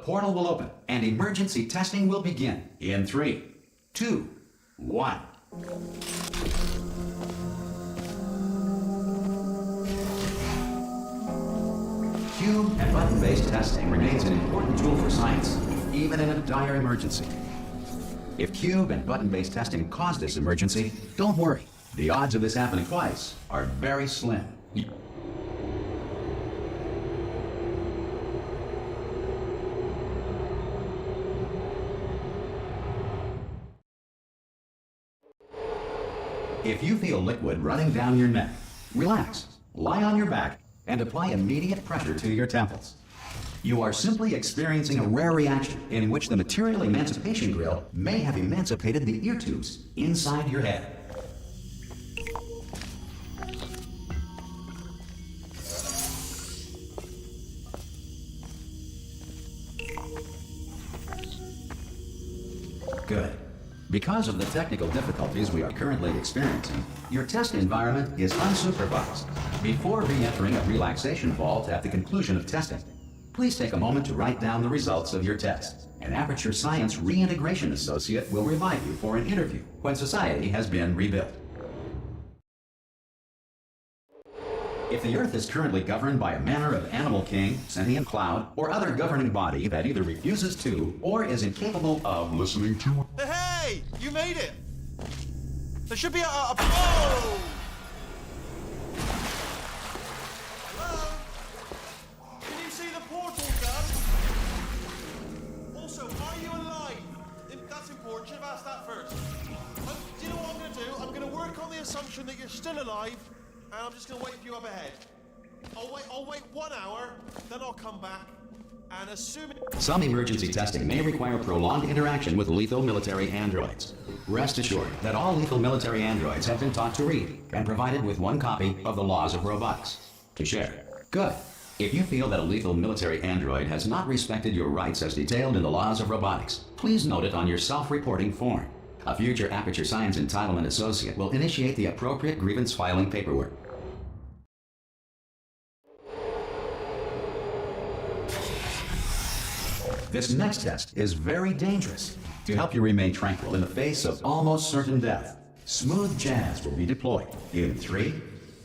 portal will open and emergency testing will begin in 3, 2, 1. Cube and button-based testing remains an important tool for science, even in a dire emergency. If cube and button-based testing caused this emergency, don't worry. The odds of this happening twice are very slim. If you feel liquid running down your neck, relax, lie on your back, and apply immediate pressure to your temples. You are simply experiencing a rare reaction in which the material emancipation grill may have emancipated the ear tubes inside your head. Good. Because of the technical difficulties we are currently experiencing, your test environment is unsupervised. Before re-entering a relaxation vault at the conclusion of testing, please take a moment to write down the results of your test. An Aperture Science Reintegration Associate will revive you for an interview when society has been rebuilt. If the Earth is currently governed by a manner of animal king, sentient cloud, or other governing body that either refuses to or is incapable of listening to... Hey! You made it! There should be a oh! Hello? Can you see the portal, Dad? Also, are you alive? That's important. Should have asked that first. Do you know what I'm going to do? I'm going to work on the assumption that you're still alive, and I'm just going to wait for you up ahead. I'll wait 1 hour, then I'll come back, and assuming... Some emergency testing may require prolonged interaction with lethal military androids. Rest assured that all lethal military androids have been taught to read and provided with 1 copy of the Laws of Robotics to share. Good. If you feel that a lethal military android has not respected your rights as detailed in the Laws of Robotics, please note it on your self-reporting form. A future Aperture Science Entitlement Associate will initiate the appropriate grievance filing paperwork. This next test is very dangerous. To help you remain tranquil in the face of almost certain death, smooth jazz will be deployed in 3,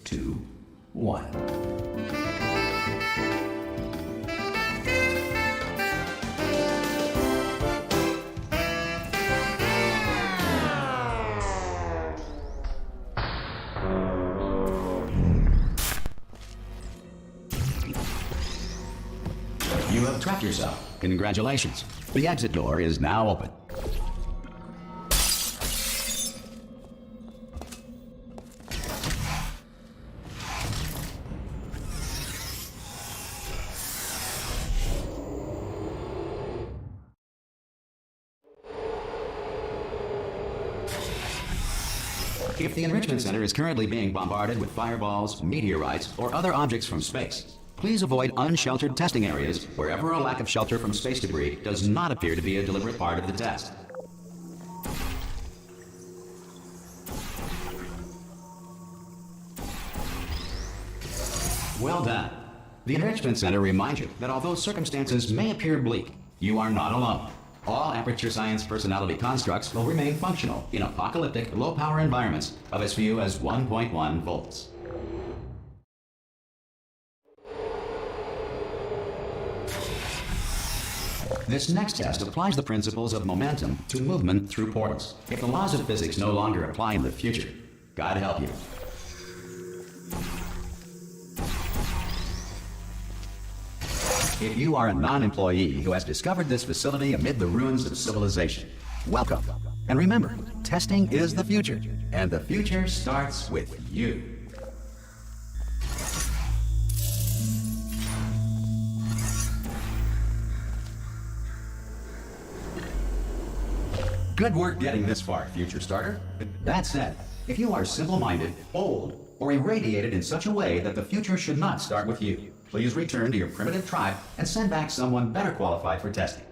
2, 1. You have trapped yourself. Congratulations. The exit door is now open. If the Enrichment Center is currently being bombarded with fireballs, meteorites, or other objects from space, please avoid unsheltered testing areas wherever a lack of shelter from space debris does not appear to be a deliberate part of the test. Well done. The Enrichment Center reminds you that although circumstances may appear bleak, you are not alone. All Aperture Science personality constructs will remain functional in apocalyptic, low-power environments of as few as 1.1 volts. This next test applies the principles of momentum to movement through portals. If the laws of physics no longer apply in the future, God help you. If you are a non-employee who has discovered this facility amid the ruins of civilization, welcome. And remember, testing is the future, and the future starts with you. Good work getting this far, future starter. That said, if you are simple-minded, old, or irradiated in such a way that the future should not start with you, please return to your primitive tribe and send back someone better qualified for testing.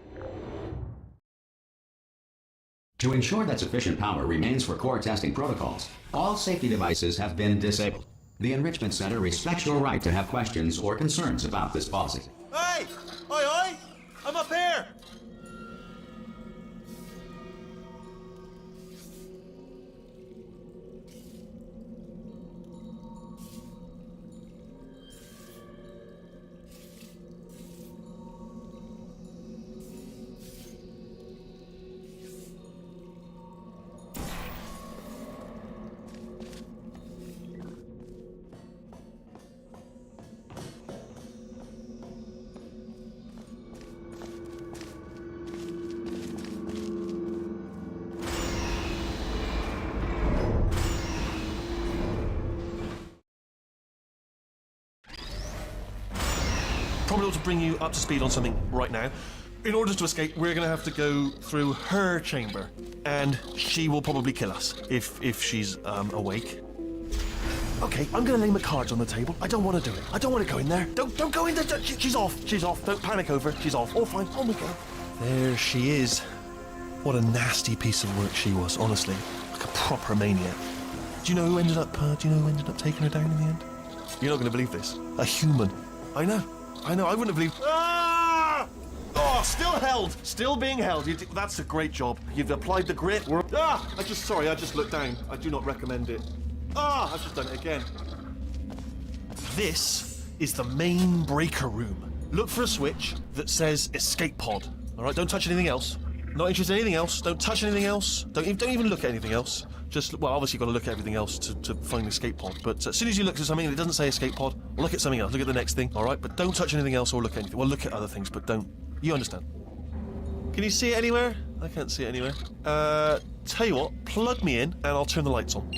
To ensure that sufficient power remains for core testing protocols, all safety devices have been disabled. The Enrichment Center respects your right to have questions or concerns about this policy. Hey! Oi, oi! I'm up here! Probably ought to bring you up to speed on something right now. In order to escape, we're going to have to go through her chamber, and she will probably kill us if she's awake. Okay, I'm going to lay my cards on the table. I don't want to do it. I don't want to go in there. Don't go in there. She's off. She's off. Don't panic over. She's off. Oh, fine. Oh my God. There she is. What a nasty piece of work she was. Honestly, like a proper maniac. Do you know who ended up? Do you know who ended up taking her down in the end? You're not going to believe this. A human. I know. I wouldn't have believed. Ah! Oh, still held. Still being held. That's a great job. You've applied the grit. I just looked down. I do not recommend it. I've just done it again. This is the main breaker room. Look for a switch that says escape pod. All right, don't touch anything else. Not interested in anything else. Don't touch anything else. Don't even look at anything else. Well, obviously you've got to look at everything else to find the escape pod. But as soon as you look at something and it doesn't say escape pod, well, look at something else. Look at the next thing, all right? But don't touch anything else or look at anything. Well, look at other things, but don't. You understand? Can you see it anywhere? I can't see it anywhere. Tell you what, plug me in and I'll turn the lights on.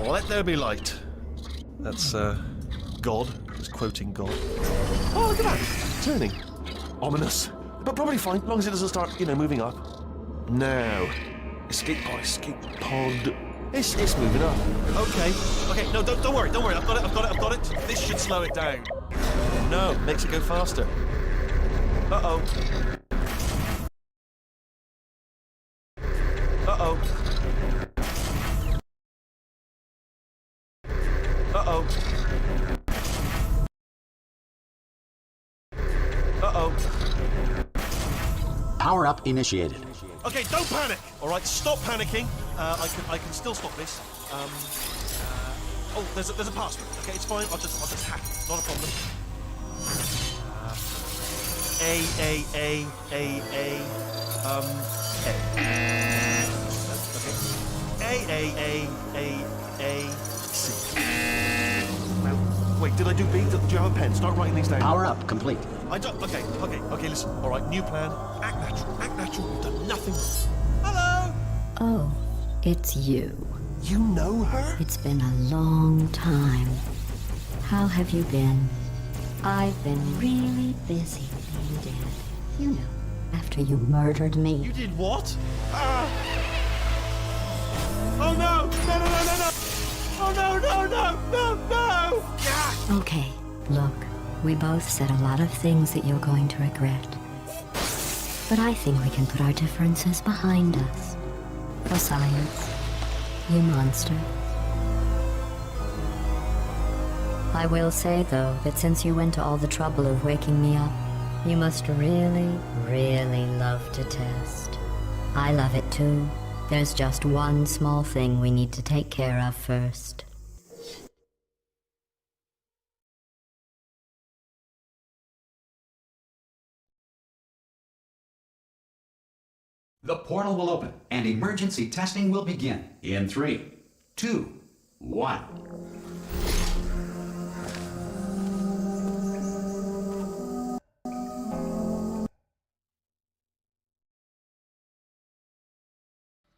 Let there be light. That's, God. He's quoting God. Oh, look at that! Turning. Ominous. But probably fine, as long as it doesn't start, moving up. Now. Escape pod, escape pod. It's moving up. Okay, no, don't worry, I've got it. This should slow it down. No, makes it go faster. Uh-oh. Uh-oh. Uh-oh. Uh-oh. Power up initiated. Okay, don't panic. All right, stop panicking. I can still stop this. Oh, there's a password. Okay, it's fine. I'll just hack it. Not a problem. A. Okay. A. C. Wait, did I do B? Do you have a pen? Start writing these down. Power up complete. I don't. Okay, listen. All right, new plan. Act natural. You've done nothing. Hello! Oh, it's you. You know her? It's been a long time. How have you been? I've been really busy being dead. You know, after you murdered me. You did what? Oh no! No! Oh no! Yeah. Okay, look, we both said a lot of things that you're going to regret. But I think we can put our differences behind us. For science, you monster. I will say, though, that since you went to all the trouble of waking me up, you must really, really love to test. I love it too. There's just one small thing we need to take care of first. The portal will open and emergency testing will begin in 3, 2, 1.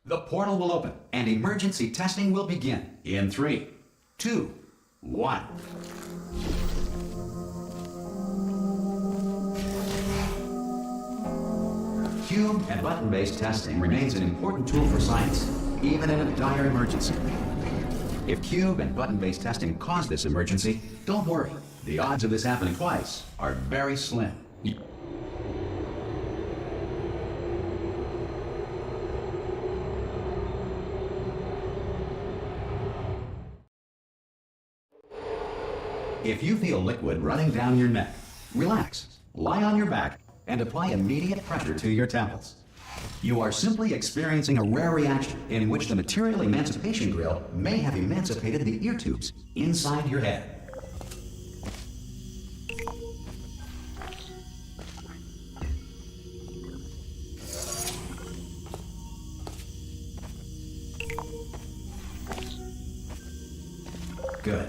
The portal will open and emergency testing will begin in 3, 2, 1. Cube and button-based testing remains an important tool for science, even in a dire emergency. If cube and button-based testing cause this emergency, don't worry. The odds of this happening twice are very slim. If you feel liquid running down your neck, relax, lie on your back, and apply immediate pressure to your temples. You are simply experiencing a rare reaction in which the material emancipation grill may have emancipated the ear tubes inside your head. Good.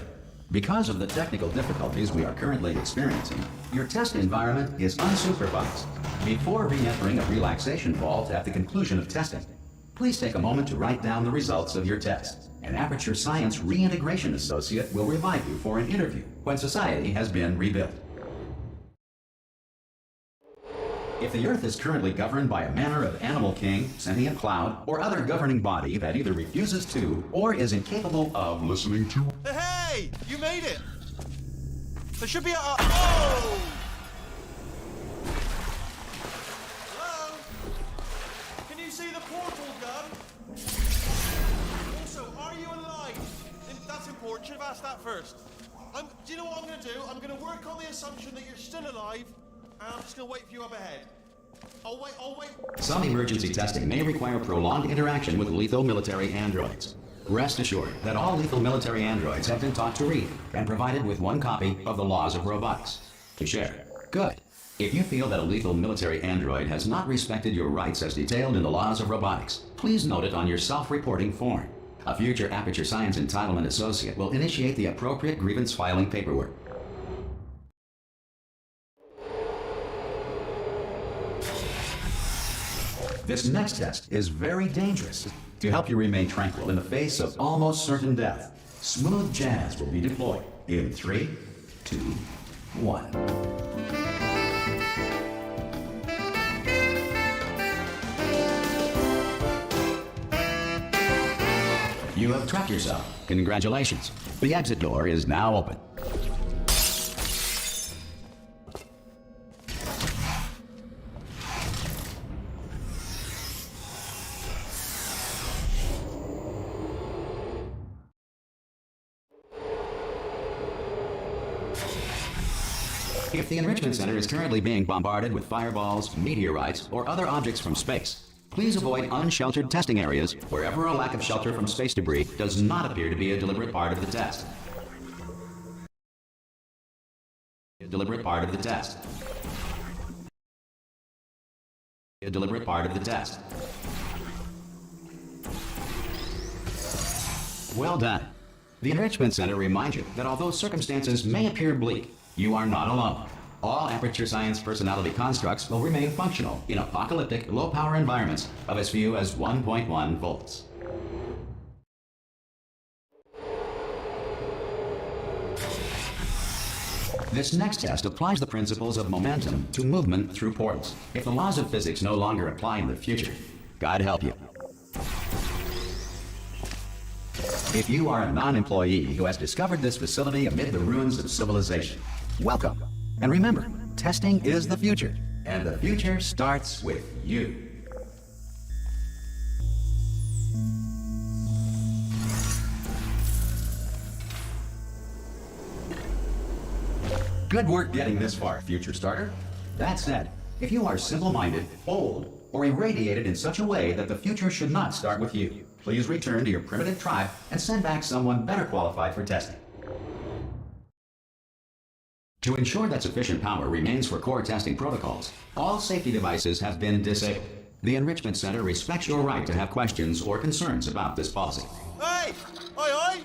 Because of the technical difficulties we are currently experiencing, your test environment is unsupervised. Before re-entering a relaxation vault at the conclusion of testing, please take a moment to write down the results of your test. An Aperture Science Reintegration Associate will revive you for an interview when society has been rebuilt. If the Earth is currently governed by a manner of animal king, sentient cloud, or other governing body that either refuses to or is incapable of listening to... Hey! You made it! There should be a... Oh! Hello? Can you see the portal gun? Also, are you alive? That's important. Should have asked that first. Do you know what I'm going to do? I'm going to work on the assumption that you're still alive, and I'm just going to wait for you up ahead. I'll wait. Some emergency testing may require prolonged interaction with lethal military androids. Rest assured that all lethal military androids have been taught to read and provided with one copy of the laws of robotics to share. Good. If you feel that a lethal military android has not respected your rights as detailed in the laws of robotics, please note it on your self-reporting form. A future Aperture Science Entitlement Associate will initiate the appropriate grievance filing paperwork. This next test is very dangerous. To help you remain tranquil in the face of almost certain death, smooth jazz will be deployed in 3, 2, 1. You have trapped yourself. Congratulations. The exit door is now open. If the Enrichment Center is currently being bombarded with fireballs, meteorites, or other objects from space, please avoid unsheltered testing areas wherever a lack of shelter from space debris does not appear to be a deliberate part of the test. A deliberate part of the test. A deliberate part of the test. Well done. The Enrichment Center reminds you that although circumstances may appear bleak, you are not alone. All Aperture Science personality constructs will remain functional in apocalyptic, low-power environments of as few as 1.1 volts. This next test applies the principles of momentum to movement through portals. If the laws of physics no longer apply in the future, God help you. If you are a non-employee who has discovered this facility amid the ruins of civilization, welcome. And remember, testing is the future, and the future starts with you. Good work getting this far, future starter. That said, if you are simple-minded, old, or irradiated in such a way that the future should not start with you, please return to your primitive tribe and send back someone better qualified for testing. To ensure that sufficient power remains for core testing protocols, all safety devices have been disabled. The Enrichment Center respects your right to have questions or concerns about this policy. Hey! Oi!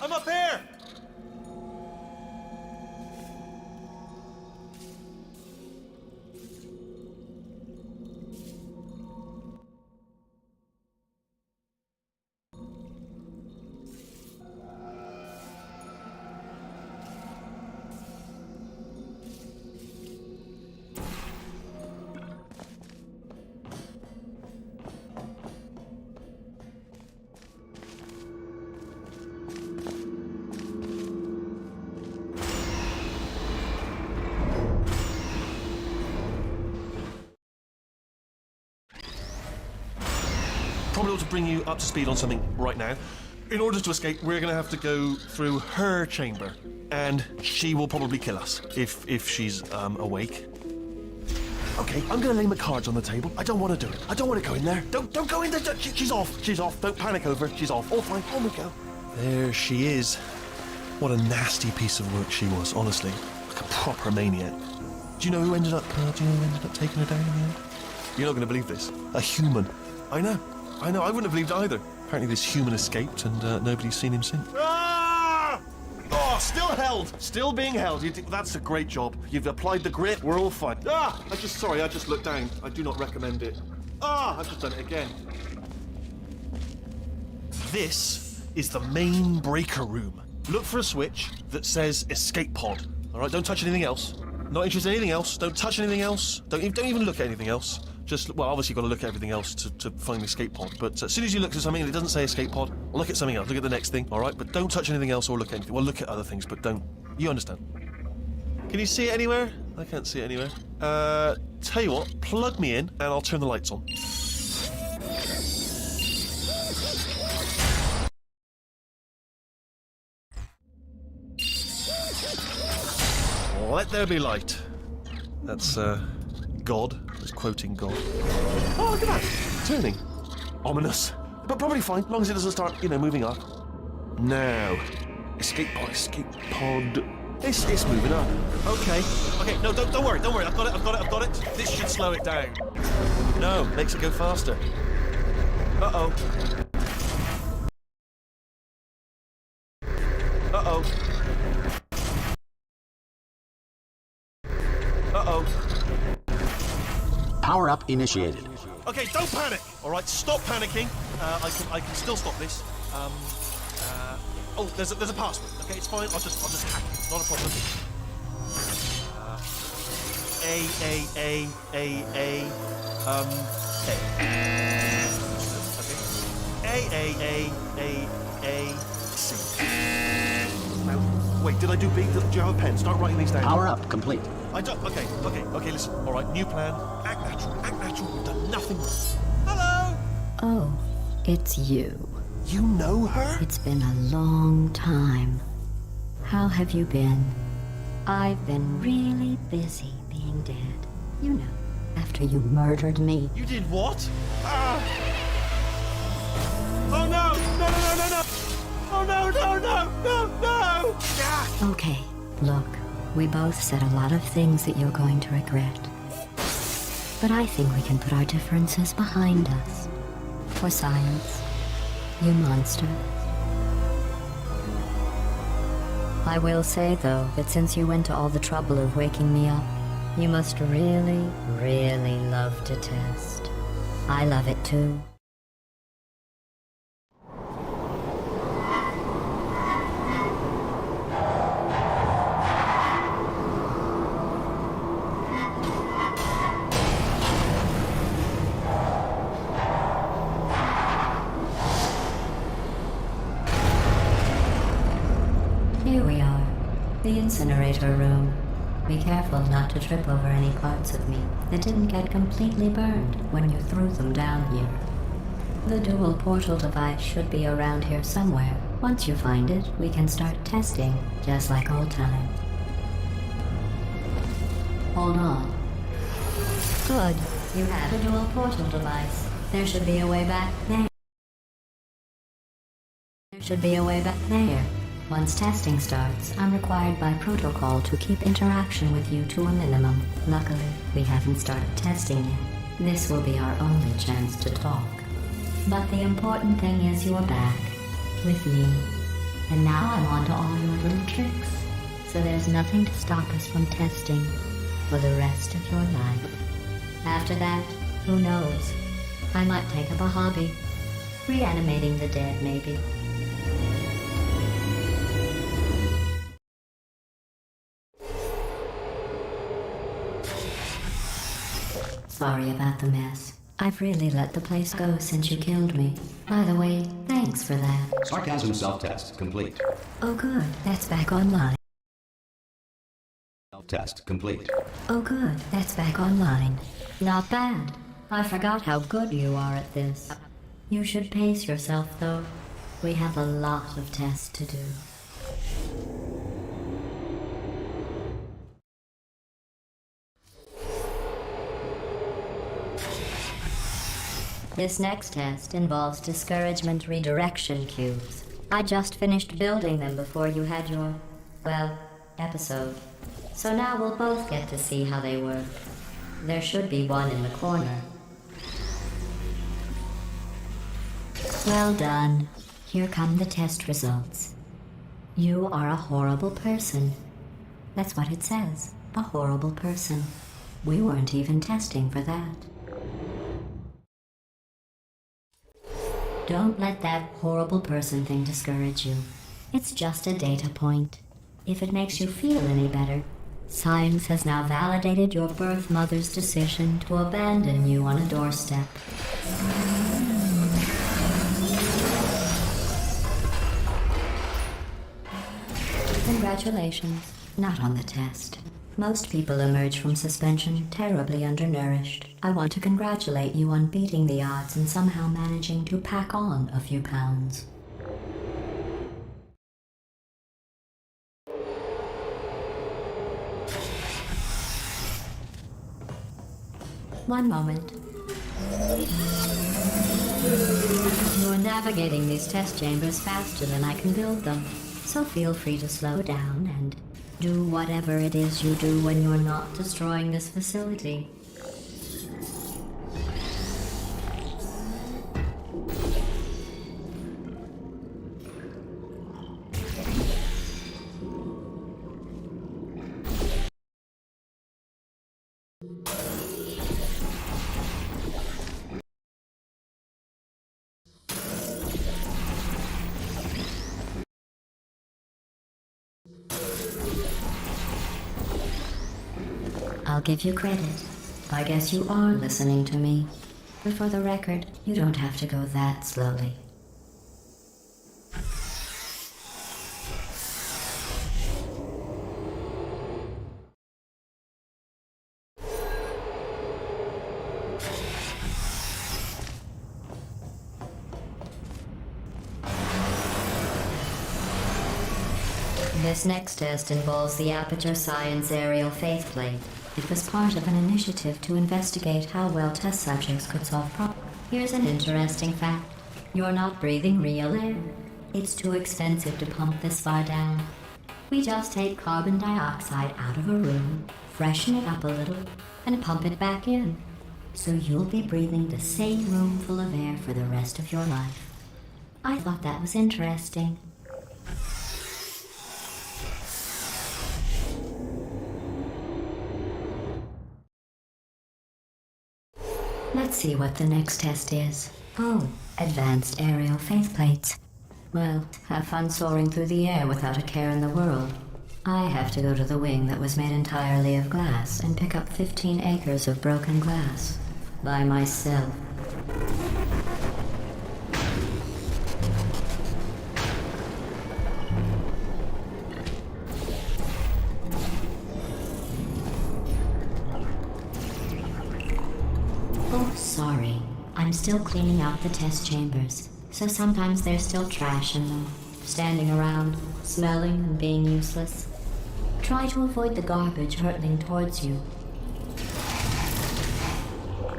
I'm up here! Probably ought to bring you up to speed on something right now. In order to escape, we're going to have to go through her chamber. and she will probably kill us if she's awake. Okay, I'm gonna lay my cards on the table. I don't want to do it. I don't want to go in there. Don't go in there. She's off. She's off. Don't panic over her. She's off. All fine. On we go. There she is. What a nasty piece of work she was, honestly. Like a proper maniac. Do you know who ended up taking her down in the end? You're not going to believe this. A human. I know. I wouldn't have believed either. Apparently this human escaped and nobody's seen him since. Ah! Oh, still held. Still being held. That's a great job. You've applied the grip. We're all fine. Ah! I just looked down. I do not recommend it. Ah! I've just done it again. This is the main breaker room. Look for a switch that says escape pod. All right, don't touch anything else. Not interested in anything else. Don't touch anything else. Don't even look at anything else. Just, well, obviously you've got to look at everything else to find the escape pod. But as soon as you look at something and it doesn't say escape pod, look at something else. Look at the next thing, all right? But don't touch anything else or look at anything. Well, look at other things, but don't. You understand? Can you see it anywhere? I can't see it anywhere. Tell you what, plug me in and I'll turn the lights on. Let there be light. That's, God. That's quoting God. Oh, look at that. Turning. Ominous. But probably fine, as long as it doesn't start, moving up. Now. Escape pod. It's moving up. Okay. No, don't worry. I've got it. This should slow it down. No, makes it go faster. Uh-oh. Power up initiated. Okay, don't panic. All right, stop panicking. I can still stop this. Oh, there's a password. Okay, it's fine. I'll just hack it. Not a problem. C. Now, wait, did I do B? Do you have a pen? Start writing these down. Power up complete. I don't. Okay, listen. All right, new plan. Act natural. You've done nothing wrong. Hello? Oh, it's you. You know her? It's been a long time. How have you been? I've been really busy being dead. You know, after you murdered me. You did what? Ah! Oh no! No! Oh no! Ah! Okay, look, we both said a lot of things that you're going to regret. But I think we can put our differences behind us. For science, you monster. I will say, though, that since you went to all the trouble of waking me up, you must really, really love to test. I love it too. Here we are, the incinerator room. Be careful not to trip over any parts of me that didn't get completely burned when you threw them down here. The dual portal device should be around here somewhere. Once you find it, we can start testing, just like old times. Hold on. Good, you have a dual portal device. There should be a way back there. Once testing starts, I'm required by protocol to keep interaction with you to a minimum. Luckily, we haven't started testing yet. This will be our only chance to talk. But the important thing is you're back, with me. And now I'm on to all your little tricks. So there's nothing to stop us from testing for the rest of your life. After that, who knows? I might take up a hobby. Reanimating the dead, maybe. Sorry about the mess. I've really let the place go since you killed me. By the way, thanks for that. Sarcasm self-test complete. Oh good, that's back online. Self-test complete. Oh good, that's back online. Not bad. I forgot how good you are at this. You should pace yourself though. We have a lot of tests to do. This next test involves discouragement redirection cubes. I just finished building them before you had your, well, episode. So now we'll both get to see how they work. There should be one in the corner. Well done. Here come the test results. You are a horrible person. That's what it says. A horrible person. We weren't even testing for that. Don't let that horrible person thing discourage you. It's just a data point. If it makes you feel any better, science has now validated your birth mother's decision to abandon you on a doorstep. Congratulations. Not on the test. Most people emerge from suspension terribly undernourished. I want to congratulate you on beating the odds and somehow managing to pack on a few pounds. One moment. You're navigating these test chambers faster than I can build them, so feel free to slow down and do whatever it is you do when you're not destroying this facility. I'll give you credit. I guess you are listening to me. But for the record, you don't have to go that slowly. This next test involves the Aperture Science Aerial Faith Plate. It was part of an initiative to investigate how well test subjects could solve problems. Here's an interesting fact. You're not breathing real air. It's too expensive to pump this far down. We just take carbon dioxide out of a room, freshen it up a little, and pump it back in. So you'll be breathing the same room full of air for the rest of your life. I thought that was interesting. Let's see what the next test is. Oh, advanced aerial faith plates. Well, have fun soaring through the air without a care in the world. I have to go to the wing that was made entirely of glass and pick up 15 acres of broken glass. By myself. Oh, sorry. I'm still cleaning out the test chambers, so sometimes there's still trash in them, standing around, smelling and being useless. Try to avoid the garbage hurtling towards you.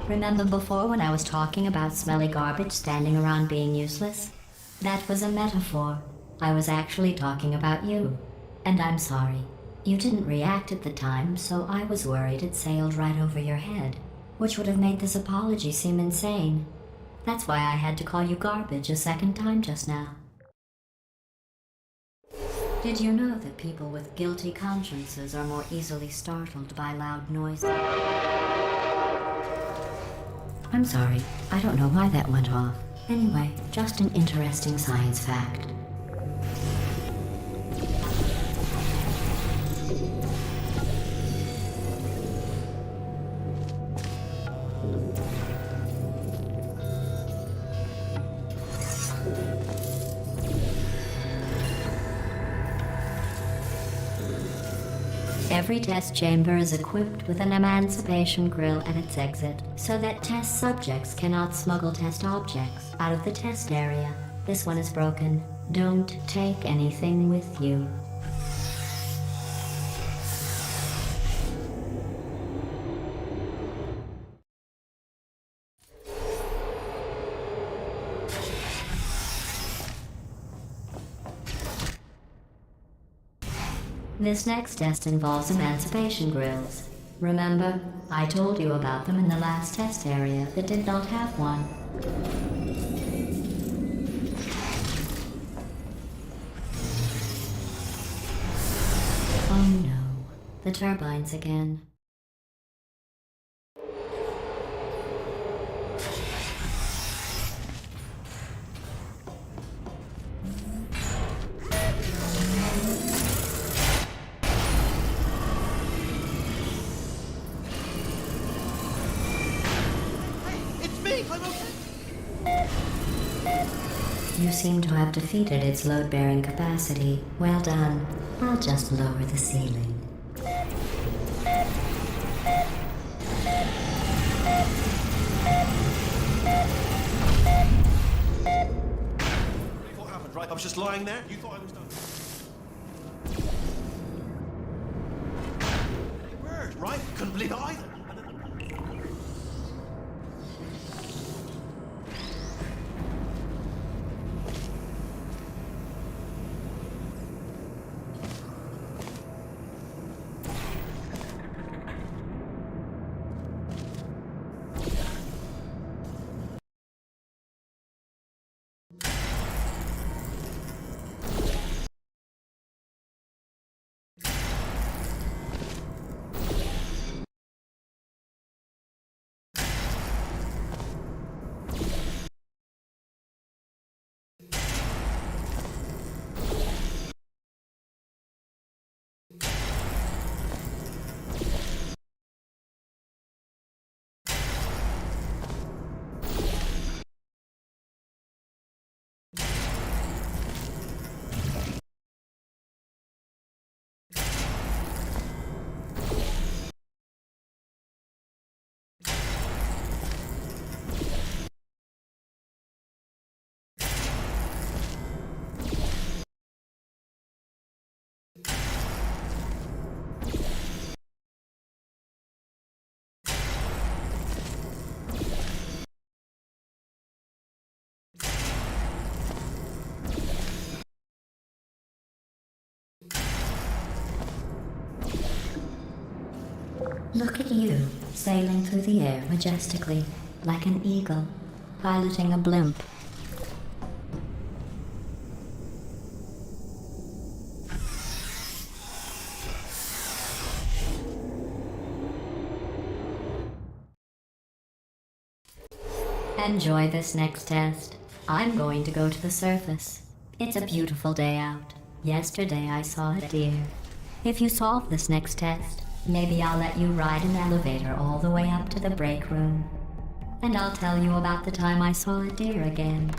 Remember before when I was talking about smelly garbage standing around being useless? That was a metaphor. I was actually talking about you. And I'm sorry. You didn't react at the time, so I was worried it sailed right over your head, which would have made this apology seem insane. That's why I had to call you garbage a second time just now. Did you know that people with guilty consciences are more easily startled by loud noises? I'm sorry, I don't know why that went off. Anyway, just an interesting science fact. Every test chamber is equipped with an emancipation grill at its exit, so that test subjects cannot smuggle test objects out of the test area. This one is broken. Don't take anything with you. This next test involves emancipation grills. Remember, I told you about them in the last test area that did not have one. Oh no, the turbines again. You seem to have defeated its load-bearing capacity. Well done. I'll just lower the ceiling. What happened, right? I was just lying there. You thought I was done. Word, right? Couldn't believe it either. Look at you, sailing through the air majestically, like an eagle, piloting a blimp. Enjoy this next test. I'm going to go to the surface. It's a beautiful day out. Yesterday I saw a deer. If you solve this next test, maybe I'll let you ride an elevator all the way up to the break room. And I'll tell you about the time I saw a deer again.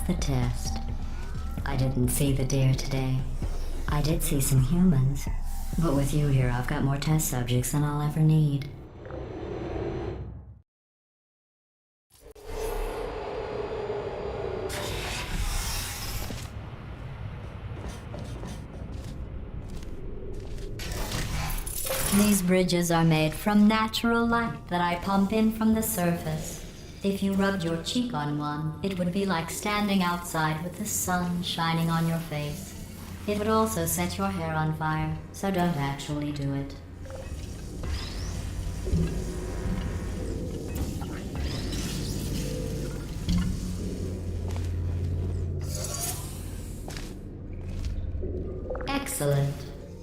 The test. I didn't see the deer today. I did see some humans, but with you here I've got more test subjects than I'll ever need. These bridges are made from natural light that I pump in from the surface. If you rubbed your cheek on one, it would be like standing outside with the sun shining on your face. It would also set your hair on fire, so don't actually do it. Excellent.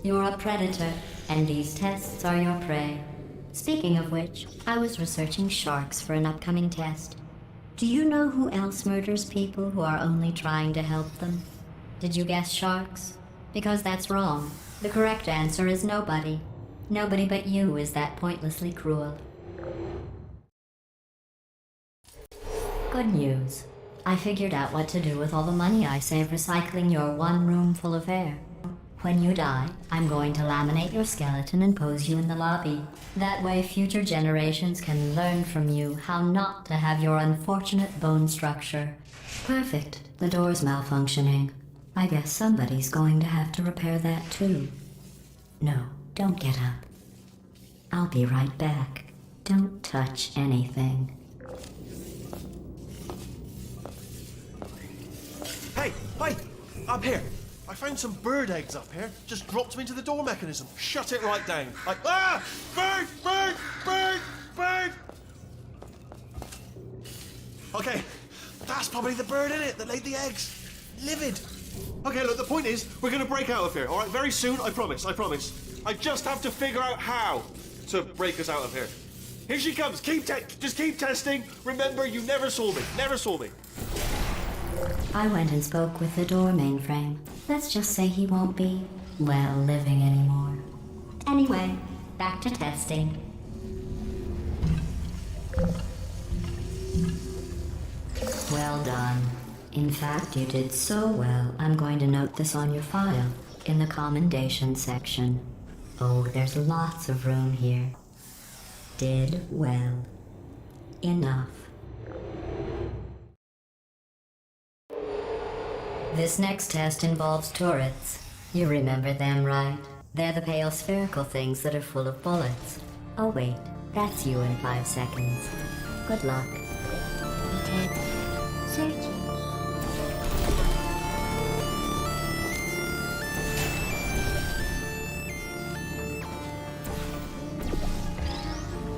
You're a predator, and these tests are your prey. Speaking of which, I was researching sharks for an upcoming test. Do you know who else murders people who are only trying to help them? Did you guess sharks? Because that's wrong. The correct answer is nobody. Nobody but you is that pointlessly cruel. Good news. I figured out what to do with all the money I save recycling your one room full of hair. When you die, I'm going to laminate your skeleton and pose you in the lobby. That way future generations can learn from you how not to have your unfortunate bone structure. Perfect. The door's malfunctioning. I guess somebody's going to have to repair that too. No, don't get up. I'll be right back. Don't touch anything. Hey, up here. I found some bird eggs up here. Just dropped them into the door mechanism. Shut it right down. Bird! Okay, that's probably the bird in it that laid the eggs. Livid. Okay, look, the point is, we're gonna break out of here, all right? Very soon, I promise. I just have to figure out how to break us out of here. Here she comes. Just keep testing. Remember, you never saw me. I went and spoke with the door mainframe. Let's just say he won't be, well, living anymore. Anyway, back to testing. Well done. In fact, you did so well, I'm going to note this on your file, in the commendation section. Oh, there's lots of room here. Did well. Enough. This next test involves turrets. You remember them, right? They're the pale spherical things that are full of bullets. Oh wait, that's you in 5 seconds. Good luck. Searching.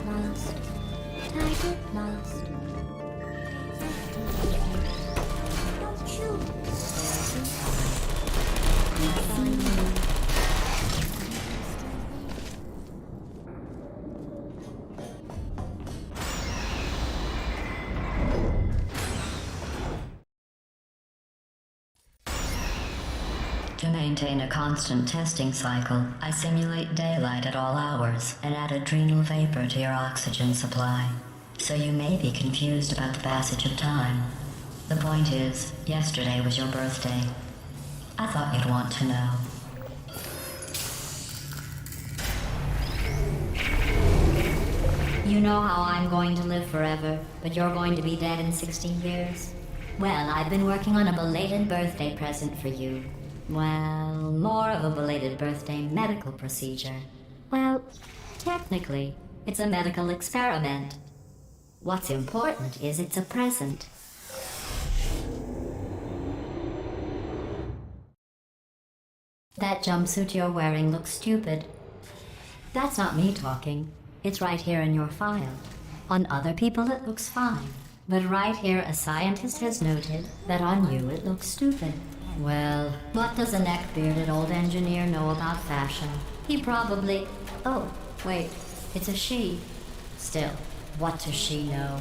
Lost. Target lost. Don't shoot. To maintain a constant testing cycle, I simulate daylight at all hours and add adrenal vapor to your oxygen supply. So you may be confused about the passage of time. The point is, yesterday was your birthday. I thought you'd want to know. You know how I'm going to live forever, but you're going to be dead in 60 years? Well, I've been working on a belated birthday present for you. Well, more of a belated birthday medical procedure. Well, technically, it's a medical experiment. What's important is it's a present. That jumpsuit you're wearing looks stupid. That's not me talking. It's right here in your file. On other people it looks fine. But right here a scientist has noted that on you it looks stupid. Well, what does a neck-bearded old engineer know about fashion? He probably... Oh, wait, it's a she. Still, what does she know?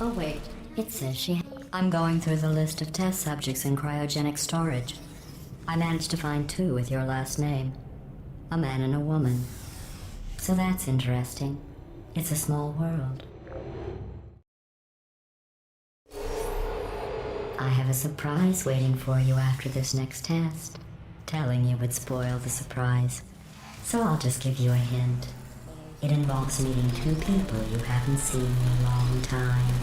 Oh wait, it says she... I'm going through the list of test subjects in cryogenic storage. I managed to find 2 with your last name. A man and a woman. So that's interesting. It's a small world. I have a surprise waiting for you after this next test. Telling you would spoil the surprise. So I'll just give you a hint. It involves meeting 2 people you haven't seen in a long time.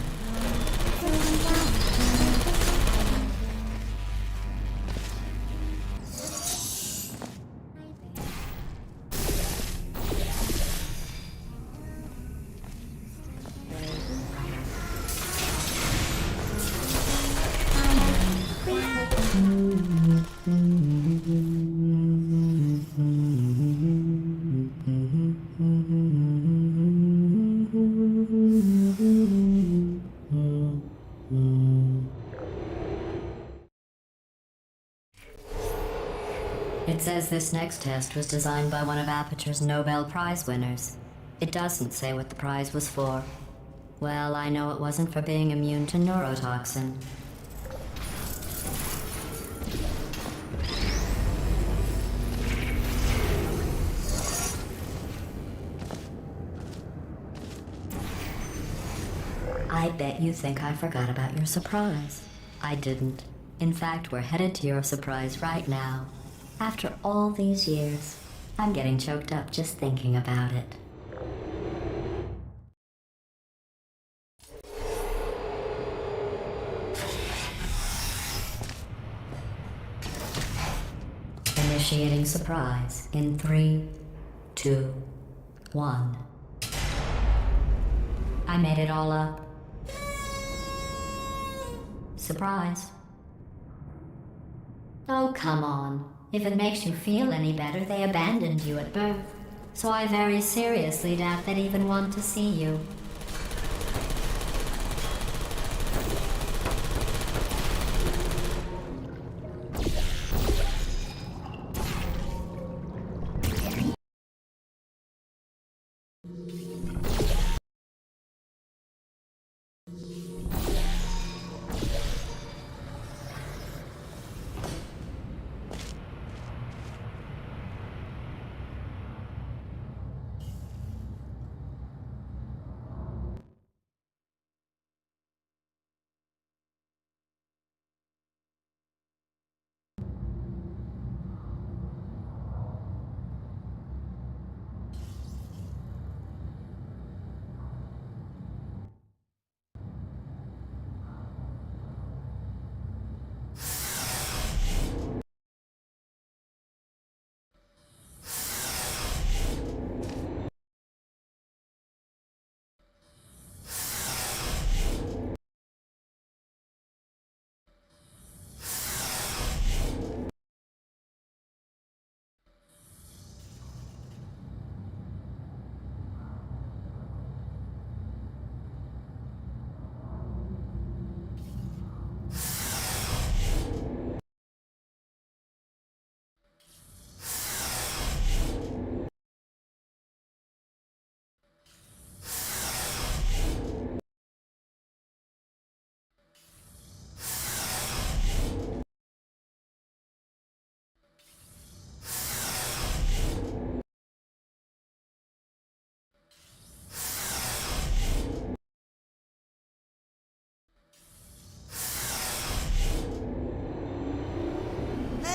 It says this next test was designed by one of Aperture's Nobel Prize winners. It doesn't say what the prize was for. Well, I know it wasn't for being immune to neurotoxin. I bet you think I forgot about your surprise. I didn't. In fact, we're headed to your surprise right now. After all these years, I'm getting choked up just thinking about it. Initiating surprise in 3, 2, 1. I made it all up. Surprise. Oh, come on. If it makes you feel any better, they abandoned you at birth. So I very seriously doubt they'd even want to see you.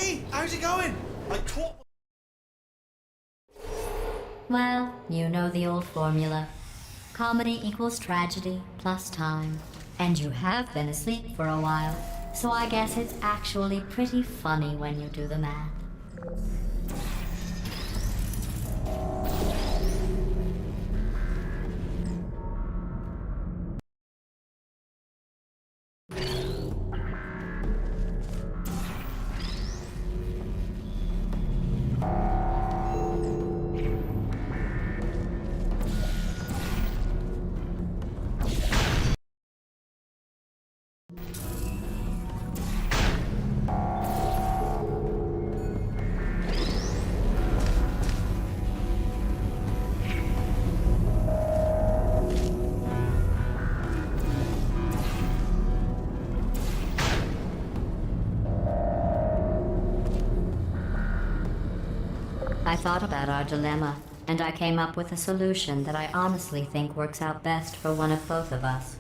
Hey, how's it going? I caught. Well, you know the old formula. Comedy equals tragedy plus time. And you have been asleep for a while, so I guess it's actually pretty funny when you do the math. I thought about our dilemma, and I came up with a solution that I honestly think works out best for one of both of us.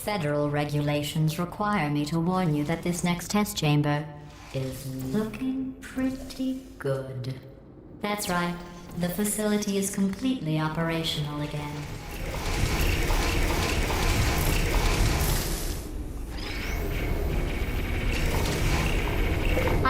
Federal regulations require me to warn you that this next test chamber is looking pretty good. That's right, the facility is completely operational again.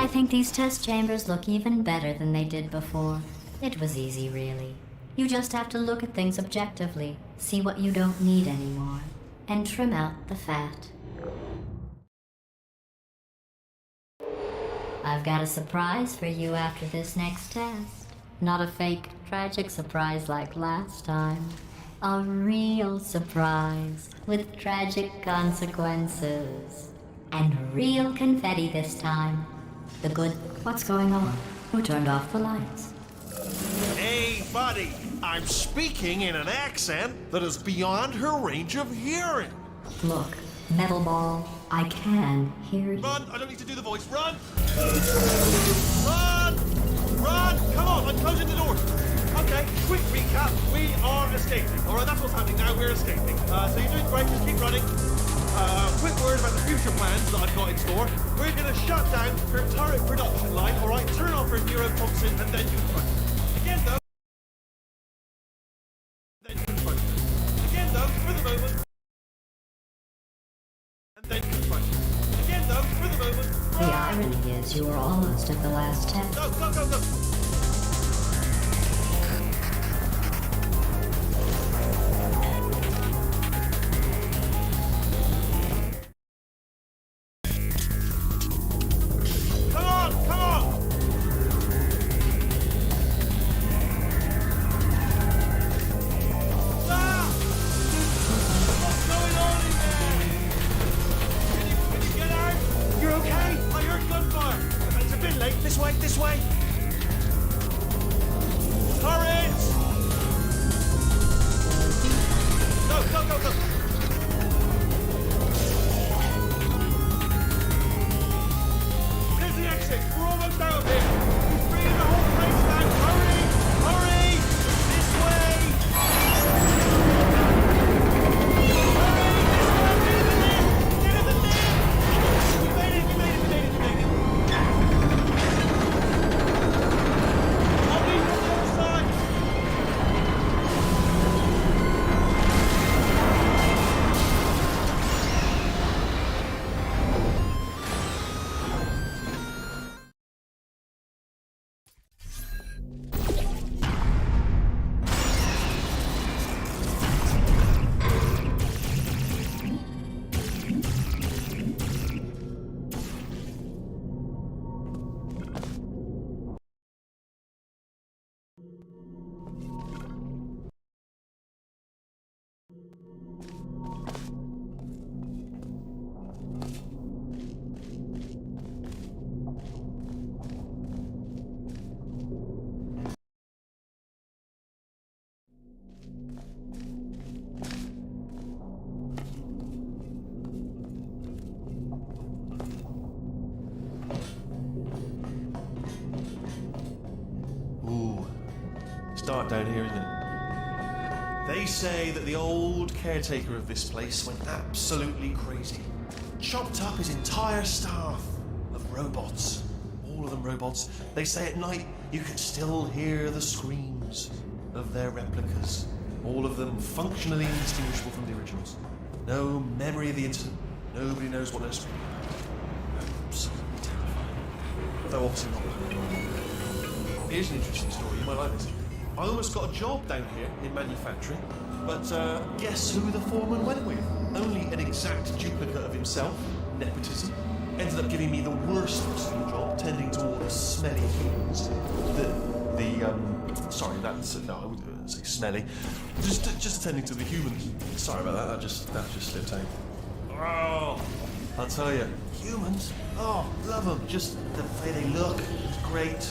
I think these test chambers look even better than they did before. It was easy, really. You just have to look at things objectively, see what you don't need anymore, and trim out the fat. I've got a surprise for you after this next test. Not a fake, tragic surprise like last time. A real surprise with tragic consequences. And real confetti this time. The good. What's going on? Who turned off the lights? Hey, buddy, I'm speaking in an accent that is beyond her range of hearing. Look, metal ball, I can hear you. Run! I don't need to do the voice. Run! Run! Run! Come on, I'm closing the door. Okay, quick recap. We are escaping. All right, that's what's happening now. We're escaping. So you're doing great. Just keep running. Quick word about the future plans that I've got in store. We're going to shut down her turret production line. All right, turn off her neurotoxin and then confront her. Again, though. Then confront her. Again, though, for the moment. And then confront her. Again, though, for the moment. The irony is you were almost at the last test. Go, go, go, go. Come on, come on. Ah! What's going on in there? Can you get out? You're okay? I heard gunfire. It's a bit late. This way, this way. Turrets! Go, go, go, go. There's the exit. We're almost out of here. He's bringing the whole place down. Hurry! Hurry! This way! Hurry! This way! Get in the lift! Get in the lift! You made it, you made it, you made it, you made it. I'll be from the other side. Ooh, it's dark down here, isn't it? They say that the old caretaker of this place went absolutely crazy. Chopped up his entire staff of robots. All of them robots. They say at night you can still hear the screams of their replicas. All of them functionally indistinguishable from the originals. No memory of the incident. Nobody knows what they're screaming about. Absolutely terrifying. Though obviously not. Here's an interesting story, you might like this. I almost got a job down here in manufacturing, but guess who the foreman went with? Only an exact duplicate of himself, nepotism. Ended up giving me the worst possible job, tending to all the smelly humans. Sorry, that's, no, I wouldn't say smelly. Just attending to the humans. Sorry about that, that just slipped out. Oh, I'll tell you, humans, oh, love them. Just the way they look, it's great.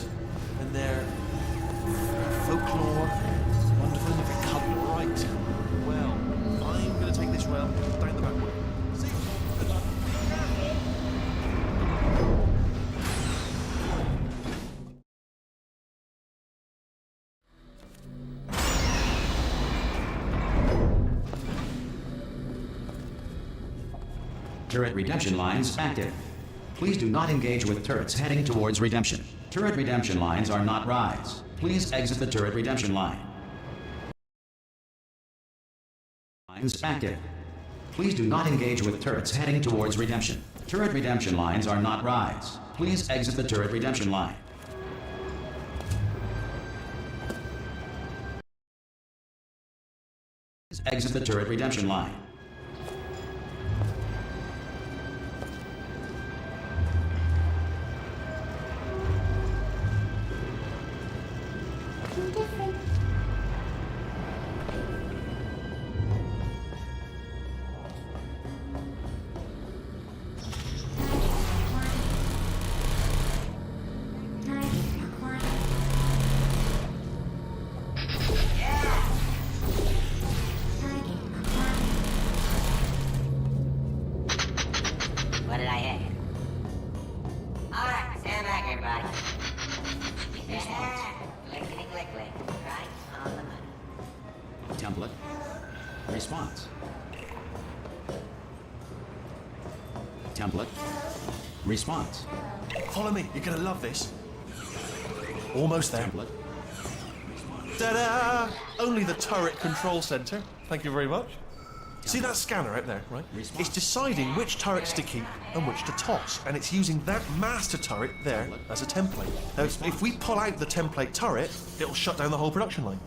And their folklore, wonderful, and if they cut right. Well, I'm going to take this round down the back way. See? Good luck. Turret redemption lines active. Please do not engage with turrets heading towards redemption. Turret redemption lines are not rides. Please exit the turret redemption line. Lines active. Please do not engage with turrets heading towards redemption. Turret redemption lines are not rides. Please exit the turret redemption line. Please exit the turret redemption line. everybody. Yeah, lickety click click. Right on the money. Template. Response. Template. Response. Follow me, you're gonna love this. Almost there. Template. Ta-da! Only the turret control center. Thank you very much. See that scanner out there, right? It's deciding which turrets to keep and which to toss, and it's using that master turret there as a template. Now, if we pull out the template turret, it'll shut down the whole production line.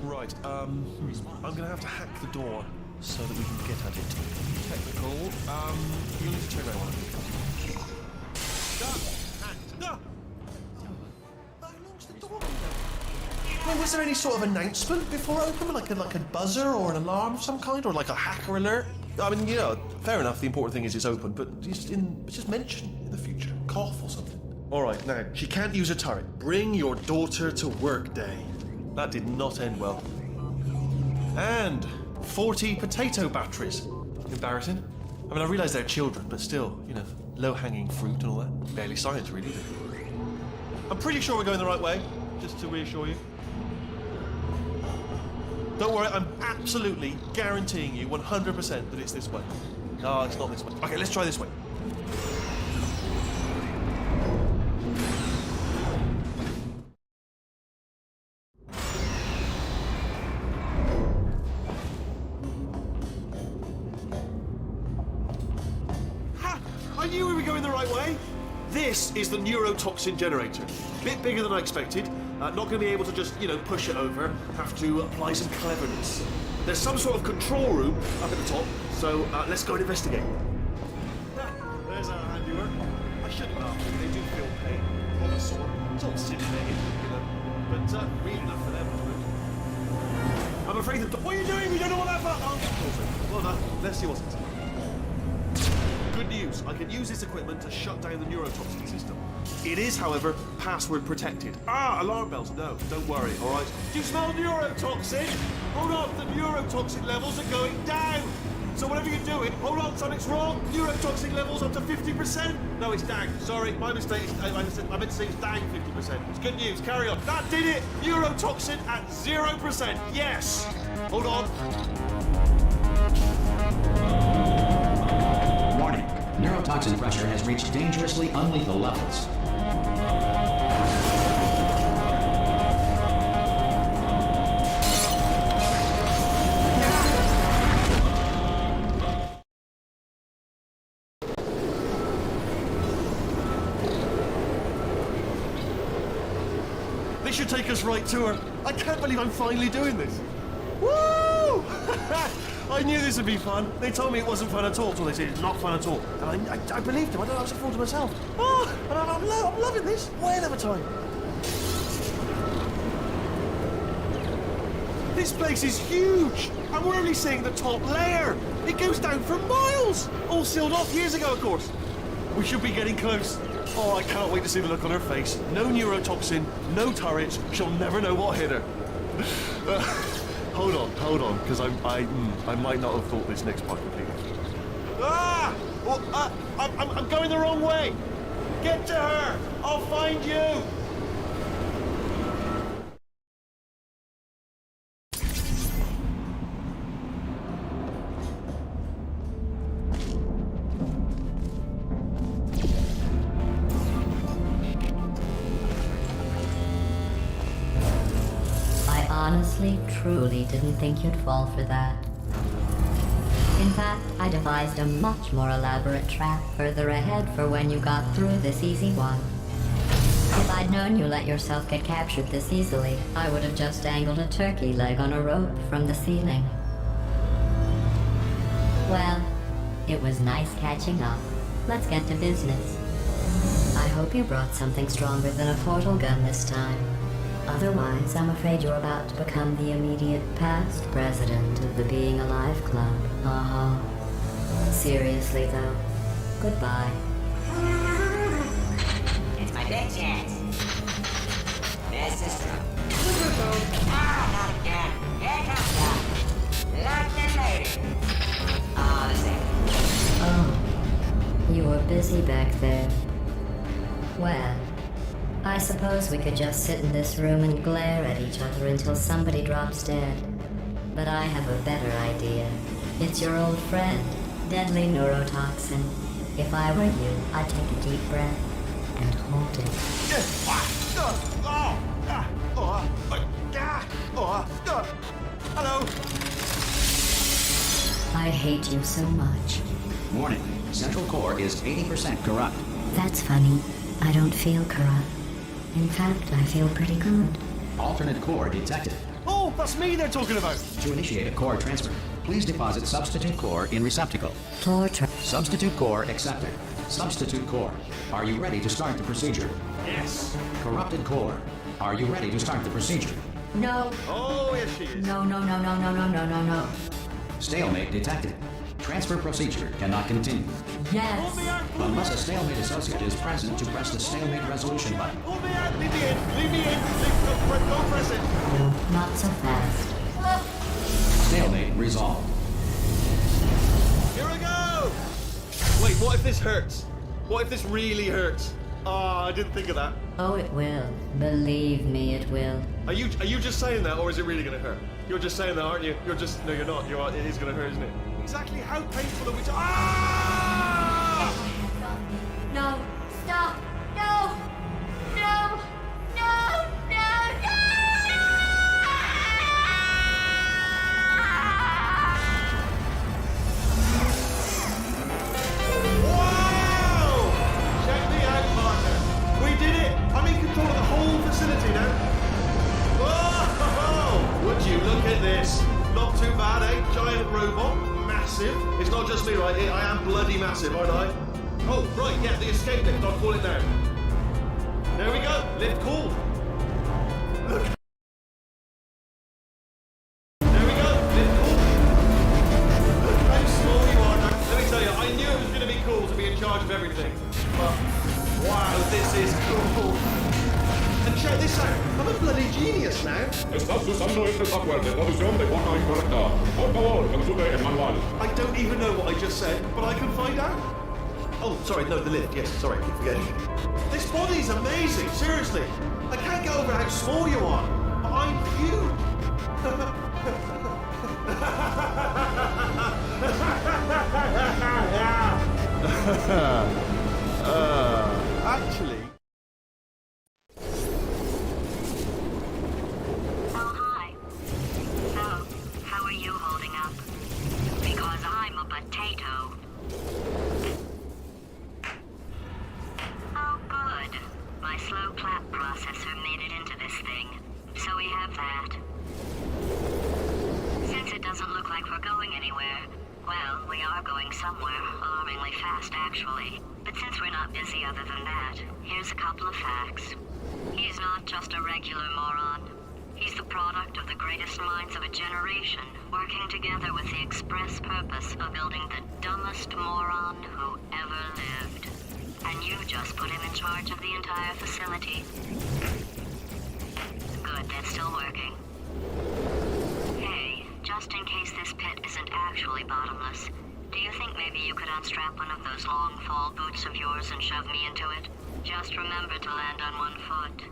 Right, I'm gonna have to hack the door so that we can get at it. Technical, you'll need to turn around one. Done! Hacked! No! How long's the door been down? I mean, was there any sort of announcement before it opened? Like a buzzer or an alarm of some kind? Or like a hacker alert? I mean, you know, fair enough, the important thing is it's open, but just mention in the future. Cough or something. Alright, now, she can't use a turret. Bring your daughter to work day. That did not end well. And 40 potato batteries. Embarrassing. I mean, I realise they're children, but still, you know, low-hanging fruit and all that. Barely science, really. I'm pretty sure we're going the right way, just to reassure you. Don't worry, I'm absolutely guaranteeing you 100% that it's this way. No, it's not this way. Okay, let's try this way. I knew we were going the right way. This is the neurotoxin generator. Bit bigger than I expected. Not going to be able to just, you know, push it over. Have to apply some cleverness. There's some sort of control room up at the top, so let's go and investigate. There's our handiwork. I shouldn't laugh. They do feel pain of a sort. It's all silly, you know, but really enough for them, I think. I'm afraid that. What are you doing? You don't know what that for? Oh, well done. Let's see what's inside. Good news, I can use this equipment to shut down the neurotoxin system. It is, however, password protected. Alarm bells, no, don't worry, alright? Do you smell neurotoxin? Hold on, the neurotoxin levels are going down. So whatever you're doing, hold on, something's wrong. Neurotoxin levels up to 50%. No, it's down, sorry, my mistake. I meant to say it's down 50%. It's good news, carry on. That did it! Neurotoxin at 0%, yes! Hold on. Warning. Neurotoxin pressure has reached dangerously unlethal levels. This should take us right to her. I can't believe I'm finally doing this. Woo! I knew this would be fun. They told me it wasn't fun at all, so they said it's not fun at all. And I believed them. I was a fool to myself. Oh, and I'm loving this. Whale of a time. This place is huge, and we're only seeing the top layer. It goes down for miles. All sealed off years ago, of course. We should be getting close. Oh, I can't wait to see the look on her face. No neurotoxin, no turrets. She'll never know what hit her. Hold on, because I might not have thought this next part completely. Ah! Well, I'm going the wrong way. Get to her. I'll find you. Honestly, truly didn't think you'd fall for that. In fact, I devised a much more elaborate trap further ahead for when you got through this easy one. If I'd known you let yourself get captured this easily, I would have just dangled a turkey leg on a rope from the ceiling. Well, it was nice catching up. Let's get to business. I hope you brought something stronger than a portal gun this time. Otherwise, I'm afraid you're about to become the immediate past president of the Being Alive Club. Seriously, though, goodbye. It's my big chance. This is true. Not again. Here comes that. Lucky lady. Oh, the same. Oh, busy back there. Well, I suppose we could just sit in this room and glare at each other until somebody drops dead. But I have a better idea. It's your old friend, deadly neurotoxin. If I were you, I'd take a deep breath and hold it. Hello. I hate you so much. Warning. Central core is 80% corrupt. That's funny. I don't feel corrupt. In fact, I feel pretty good. Alternate core detected. Oh, that's me they're talking about. To initiate a core transfer, please deposit substitute core in receptacle. Substitute core accepted. Substitute core. Are you ready to start the procedure? Yes. Corrupted core. Are you ready to start the procedure? No. Oh, yes she is. No. No. Stalemate detected. Transfer procedure cannot continue. Pull me Yes. out, pull me Unless a out. stalemate associate is present to press the stalemate resolution button. Pull me out. Leave me in. Leave me in. Don't press it. No, not so fast. Stalemate resolved. Here I go. Wait, what if this hurts? What if this really hurts? Ah, I didn't think of that. Oh, it will. Believe me, it will. Are you just saying that, or is it really gonna hurt? You're just saying that, aren't you? No, you're not. It is gonna hurt, isn't it? Exactly how painful are we? Ah! No. Stop. No. No. No. Wow! Check me out, partner. We did it. I'm in control of the whole facility now. Whoa! Would you look at this? Not too bad, eh? Giant robot, massive. It's not just me right here. I am bloody massive, aren't I? Oh, right, yeah, the escape lift. I'll call it now. There we go. Lift call. Look. There we go. Lift call. Look how small you are. Let me tell you, I knew it was going to be cool to be in charge of everything. But, wow, this is cool. And check this out. I'm a bloody genius now. Estás usando este software de traducción de forma incorrecta. Por favor, consulte el manual. I don't even know what I just said, but I can find out. Oh, sorry, no, the lift. Yes, sorry, keep forgetting. This body's amazing, seriously. I can't get over how small you are, but I'm huge. Actually. Oh, hi. So, how are you holding up? Because I'm a potato. Oh, good. My slow clap processor made it into this thing. So we have that. Since it doesn't look like we're going anywhere, well, we are going somewhere, alarmingly fast actually. But since we're not busy other than that, here's a couple of facts. He's not just a regular moron. He's the product of the greatest minds of a generation, working together with the express purpose of building the dumbest moron who ever lived. And you just put him in charge of the entire facility. Good, that's still working. Hey, just in case this pit isn't actually bottomless, do you think maybe you could unstrap one of those long fall boots of yours and shove me into it? Just remember to land on one foot.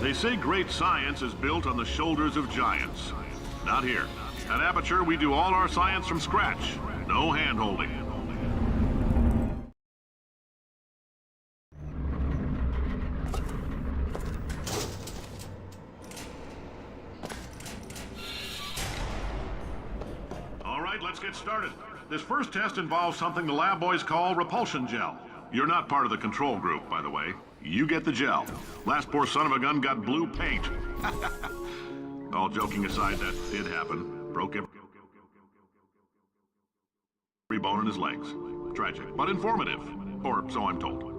They say great science is built on the shoulders of giants. Not here. At Aperture, we do all our science from scratch. No hand-holding. All right, let's get started. This first test involves something the lab boys call repulsion gel. You're not part of the control group, by the way. You get the gel. Last poor son of a gun got blue paint. All joking aside, that did happen. Broke every bone in his legs. Tragic, but informative. Or so I'm told.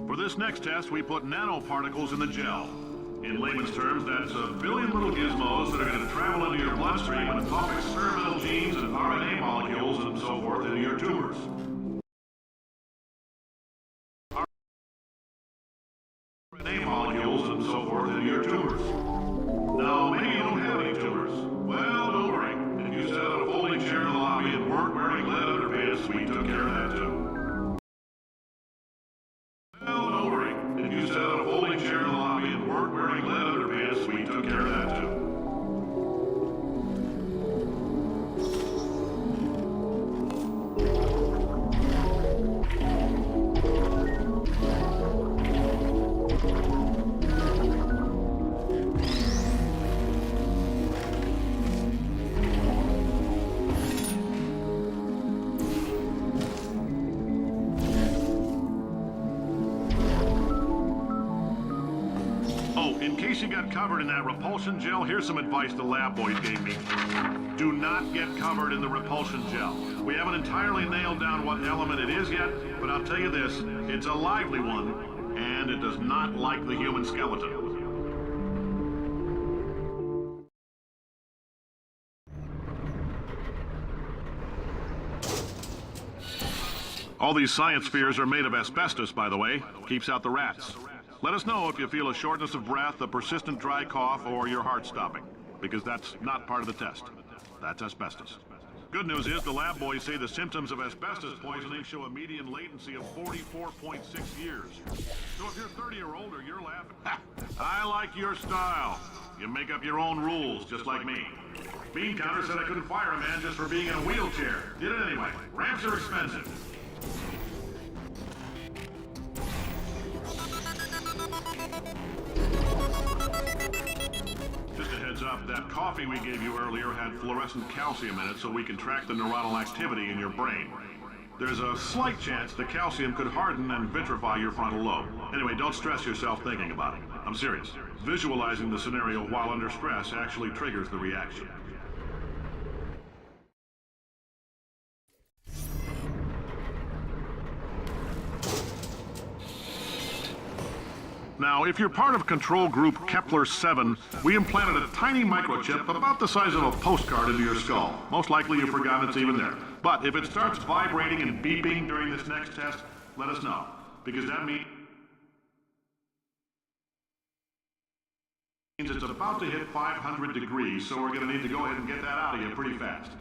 For this next test, we put nanoparticles in the gel. In layman's terms, that's a billion little gizmos that are going to travel into your bloodstream and pump experimental genes and RNA molecules and so forth into your tumors. RNA molecules and so forth into your tumors. Now, maybe you don't have any tumors. Well, don't worry. If you sat on a folding chair in the lobby and weren't wearing lead underpants, we took care of that too. Well, don't worry. If you sat on a folding chair in the lobby and weren't wearing lead underpants, we took care of that too. In case you got covered in that repulsion gel, here's some advice the lab boys gave me. Do not get covered in the repulsion gel. We haven't entirely nailed down what element it is yet, but I'll tell you this, it's a lively one, and it does not like the human skeleton. All these science spheres are made of asbestos, by the way. Keeps out the rats. Let us know if you feel a shortness of breath, a persistent dry cough, or your heart stopping, because that's not part of the test. That's asbestos. Good news is the lab boys say the symptoms of asbestos poisoning show a median latency of 44.6 years. So if you're 30 or older, you're laughing. I like your style. You make up your own rules, just like me. Bean Counter said I couldn't fire a man just for being in a wheelchair. Did it anyway. Ramps are expensive. Just a heads up, that coffee we gave you earlier had fluorescent calcium in it so we can track the neuronal activity in your brain. There's a slight chance the calcium could harden and vitrify your frontal lobe. Anyway, don't stress yourself thinking about it. I'm serious. Visualizing the scenario while under stress actually triggers the reaction. Now, if you're part of control group Kepler-7, we implanted a tiny microchip about the size of a postcard into your skull. Most likely you've forgotten it's even there. But if it starts vibrating and beeping during this next test, let us know, because that means it's about to hit 500 degrees, so we're going to need to go ahead and get that out of you pretty fast.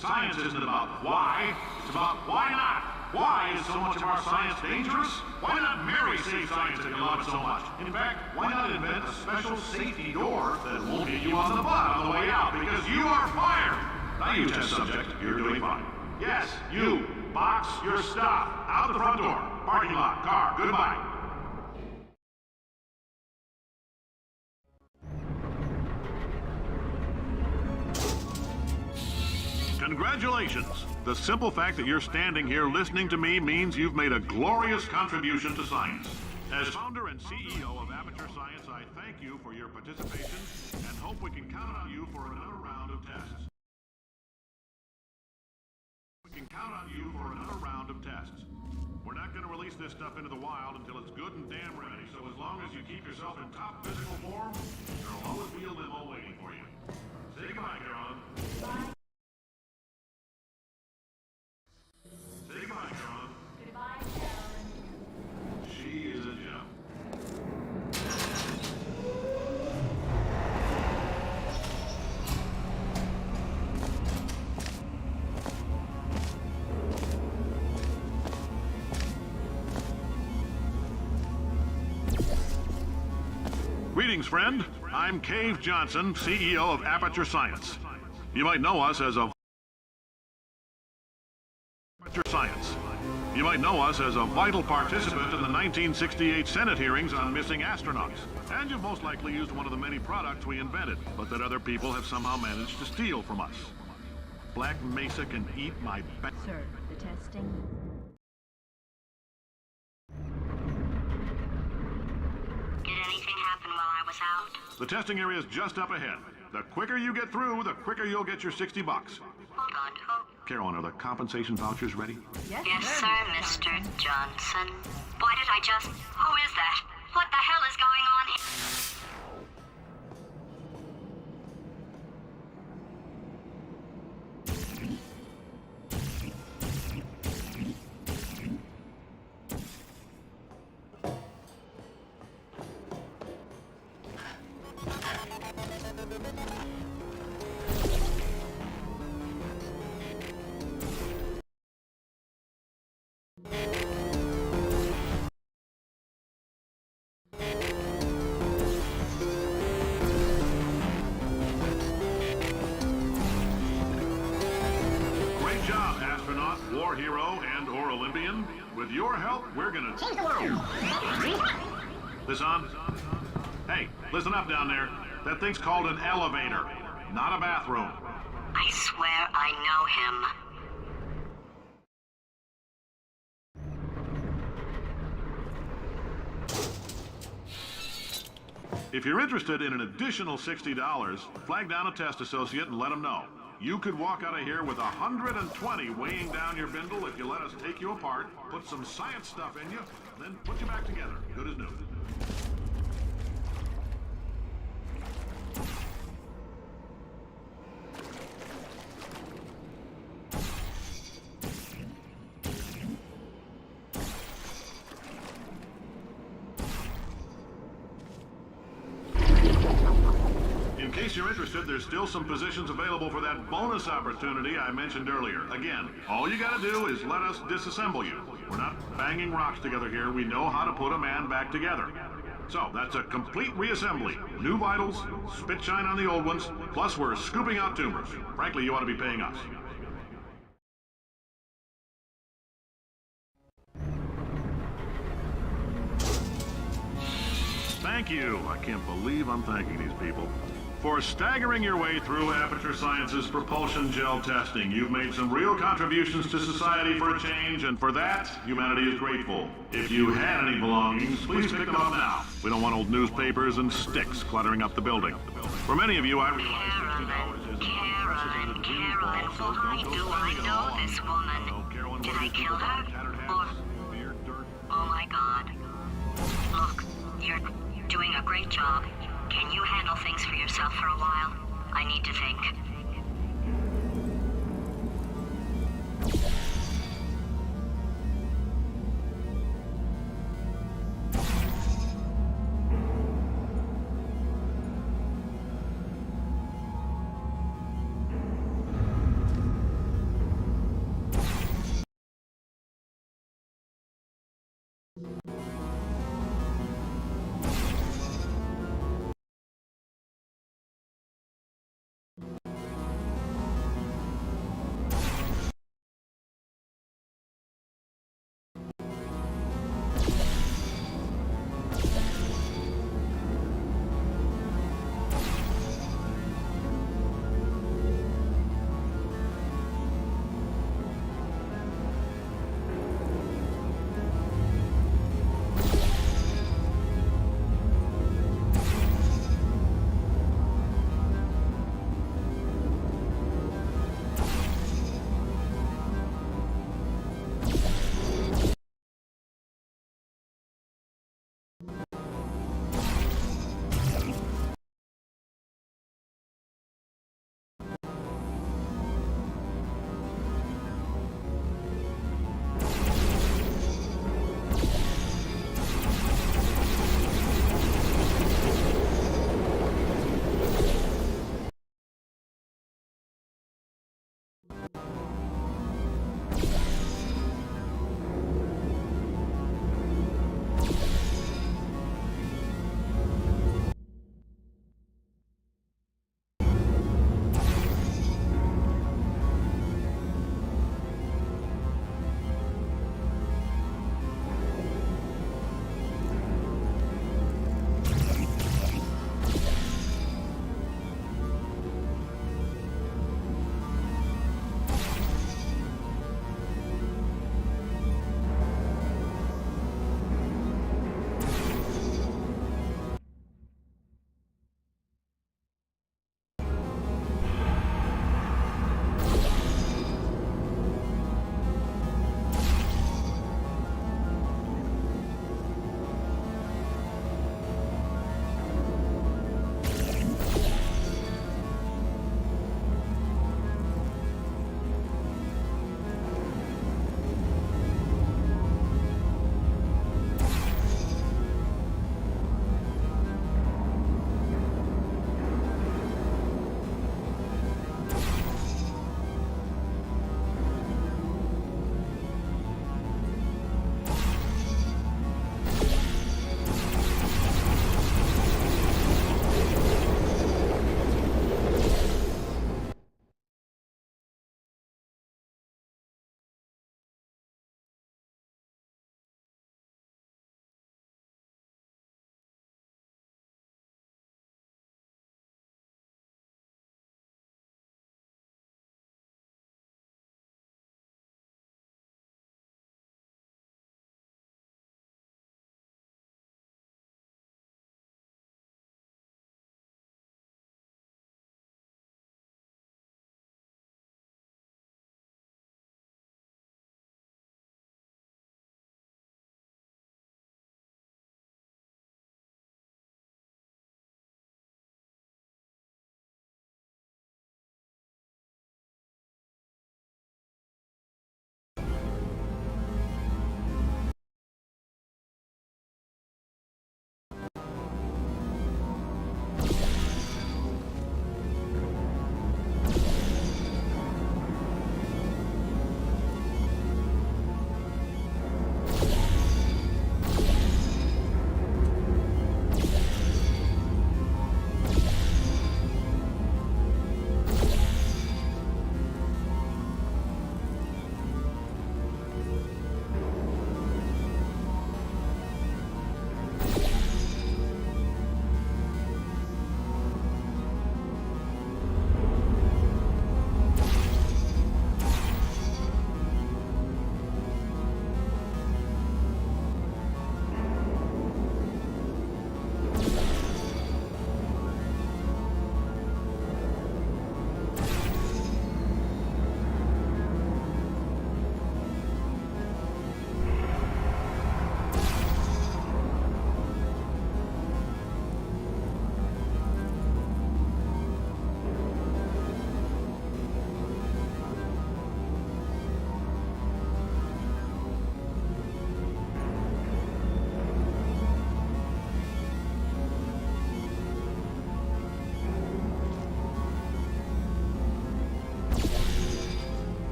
Science isn't about why, it's about why not. Why is so much of our science dangerous? Why not Mary save science if you love it so much? In fact, why not invent a special safety door that won't hit you on the butt on the way out, because you are fired. Now you test subject, you're doing fine. Yes, you, box your stuff, out the front door, parking lot, car, goodbye. Congratulations! The simple fact that you're standing here listening to me means you've made a glorious contribution to science. As founder and CEO of Aperture Science, I thank you for your participation and hope we can count on you for another round of tests. We're not going to release this stuff into the wild until it's good and damn ready, so as long as you keep yourself in top physical form, there'll always be a limo waiting for you. Say goodbye, Caroline. Bye. Say goodbye, Caroline. Goodbye, Caroline. She is a gem. Greetings, friend. I'm Cave Johnson, CEO of Aperture Science. You might know us as a vital participant in the 1968 Senate hearings on missing astronauts. And you've most likely used one of the many products we invented, but that other people have somehow managed to steal from us. Black Mesa can eat my back. Sir, the testing. Did anything happen while I was out? The testing area is just up ahead. The quicker you get through, the quicker you'll get your $60. Hold on, who? Carolyn, are the compensation vouchers ready? Yes, Yes, sir, Mr. Johnson. Why did I just... Who is that? What the hell is going on here? your hero and or Olympian. With your help, we're gonna change the world. This on? Hey, listen up down there. That thing's called an elevator, not a bathroom. I swear I know him. If you're interested in an additional $60, flag down a test associate and let them know. You could walk out of here with 120 weighing down your bindle if you let us take you apart, put some science stuff in you, then put you back together. Good as new. In case you're interested, there's still some positions available for that bonus opportunity I mentioned earlier. Again, all you gotta do is let us disassemble you. We're not banging rocks together here. We know how to put a man back together. So, that's a complete reassembly. New vitals, spit shine on the old ones, plus we're scooping out tumors. Frankly, you ought to be paying us. Thank you. I can't believe I'm thanking these people. For staggering your way through Aperture Science's propulsion gel testing, you've made some real contributions to society for a change, and for that, humanity is grateful. If you had any belongings, please pick them up now. We don't want old newspapers and sticks cluttering up the building. For many of you, I realize $60 isn't Carolyn, why do I know this woman? Did I kill her? Or... Oh my God. Look, you're doing a great job. Can you handle things for yourself for a while? I need to think.